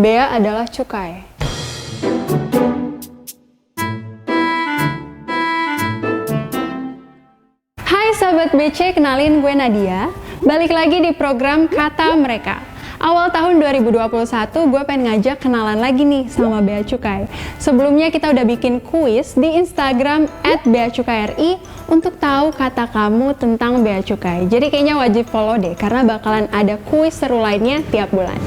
Bea adalah cukai. Hai Sobat BC, kenalin gue Nadia. Balik lagi di program Kata Mereka. Awal tahun 2021 gue pengen ngajak kenalan lagi nih sama Bea Cukai. Sebelumnya kita udah bikin kuis di Instagram @beacukaiRI untuk tahu kata kamu tentang Bea Cukai. Jadi kayaknya wajib follow deh karena bakalan ada kuis seru lainnya tiap bulan.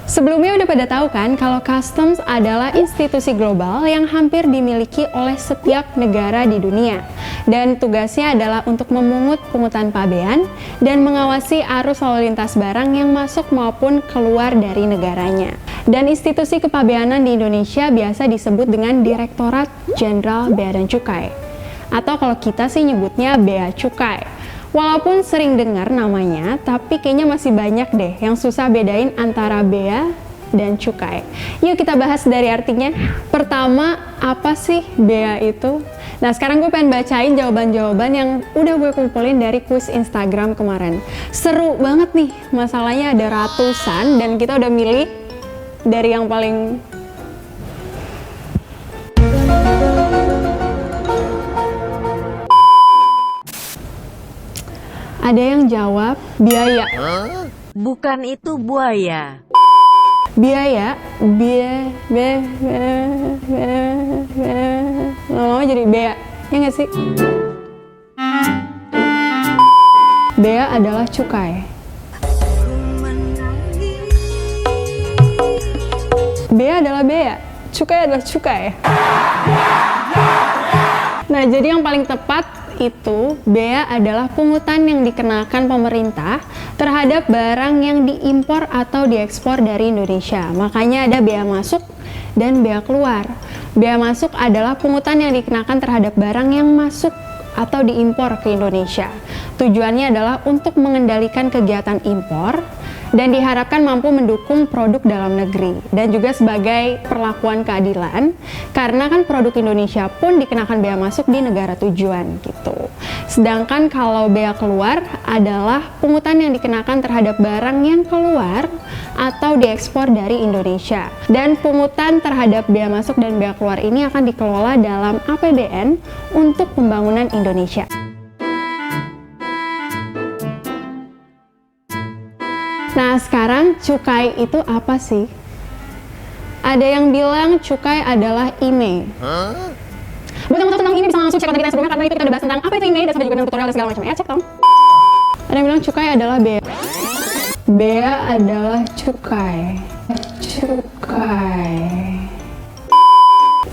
Sebelumnya udah pada tahu kan kalau customs adalah institusi global yang hampir dimiliki oleh setiap negara di dunia. Dan tugasnya adalah untuk memungut pungutan pabean dan mengawasi arus lalu lintas barang yang masuk maupun keluar dari negaranya. Dan institusi kepabeanan di Indonesia biasa disebut dengan Direktorat Jenderal Bea dan Cukai. Atau kalau kita sih nyebutnya Bea Cukai. Walaupun sering dengar namanya, tapi kayaknya masih banyak deh yang susah bedain antara bea dan cukai. Yuk kita bahas dari artinya. Pertama, apa sih bea itu? Nah sekarang gue pengen bacain jawaban-jawaban yang udah gue kumpulin dari kuis Instagram kemarin. Seru banget nih, masalahnya ada ratusan dan kita udah milih dari yang paling... Ada yang jawab biaya. Bukan itu buaya. Biaya, lama-lama jadi bea, ya nggak sih? Bea adalah cukai. Bea adalah bea, cukai adalah cukai. Nah, jadi yang paling tepat itu bea adalah pungutan yang dikenakan pemerintah terhadap barang yang diimpor atau diekspor dari Indonesia. Makanya ada bea masuk dan bea keluar. Bea masuk adalah pungutan yang dikenakan terhadap barang yang masuk atau diimpor ke Indonesia. Tujuannya adalah untuk mengendalikan kegiatan impor dan diharapkan mampu mendukung produk dalam negeri dan juga sebagai perlakuan keadilan karena kan produk Indonesia pun dikenakan bea masuk di negara tujuan gitu. Sedangkan kalau bea keluar adalah pungutan yang dikenakan terhadap barang yang keluar atau diekspor dari Indonesia. Dan pungutan terhadap bea masuk dan bea keluar ini akan dikelola dalam APBN untuk pembangunan Indonesia. Nah sekarang cukai itu apa sih? Ada yang bilang cukai adalah IMEI. Buat yang mau tahu tentang IMEI bisa langsung cek konten kita yang sebelumnya karena itu kita udah bahas tentang apa itu IMEI dan sampai juga dengan tutorial dan segala macam ya, cek dong. Ada yang bilang cukai adalah bea. Bea adalah cukai.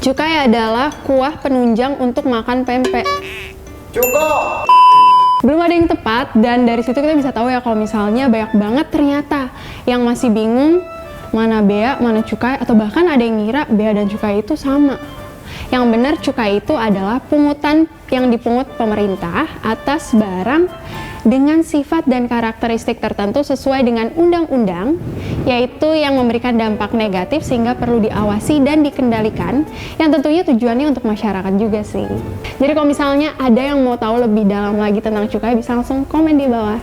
Cukai adalah kuah penunjang untuk makan pempek. Cukup. Belum ada yang tepat dan dari situ kita bisa tahu ya kalau misalnya banyak banget ternyata yang masih bingung mana bea, mana cukai, atau bahkan ada yang ngira bea dan cukai itu sama. Yang benar cukai itu adalah pungutan yang dipungut pemerintah atas barang dengan sifat dan karakteristik tertentu sesuai dengan undang-undang, yaitu yang memberikan dampak negatif sehingga perlu diawasi dan dikendalikan, yang tentunya tujuannya untuk masyarakat juga sih. Jadi kalau misalnya ada yang mau tahu lebih dalam lagi tentang cukai, bisa langsung komen di bawah.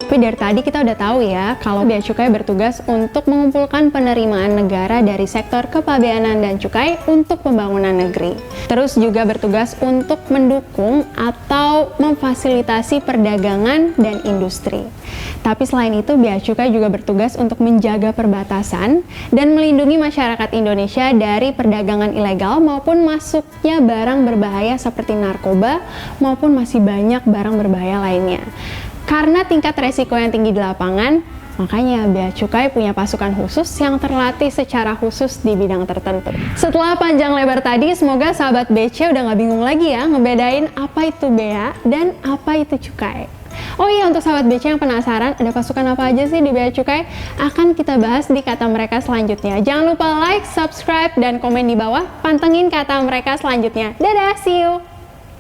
Tapi dari tadi kita udah tahu ya kalau Bea Cukai bertugas untuk mengumpulkan penerimaan negara dari sektor kepabeanan dan cukai untuk pembangunan negeri. Terus juga bertugas untuk mendukung atau memfasilitasi perdagangan dan industri. Tapi selain itu Bea Cukai juga bertugas untuk menjaga perbatasan dan melindungi masyarakat Indonesia dari perdagangan ilegal maupun masuknya barang berbahaya seperti narkoba maupun masih banyak barang berbahaya lainnya. Karena tingkat resiko yang tinggi di lapangan, makanya Bea Cukai punya pasukan khusus yang terlatih secara khusus di bidang tertentu. Setelah panjang lebar tadi, semoga sahabat BC udah nggak bingung lagi ya ngebedain apa itu bea dan apa itu cukai. Oh iya, untuk sahabat BC yang penasaran ada pasukan apa aja sih di Bea Cukai, akan kita bahas di Kata Mereka selanjutnya. Jangan lupa like, subscribe, dan komen di bawah, pantengin Kata Mereka selanjutnya. Dadah, see you!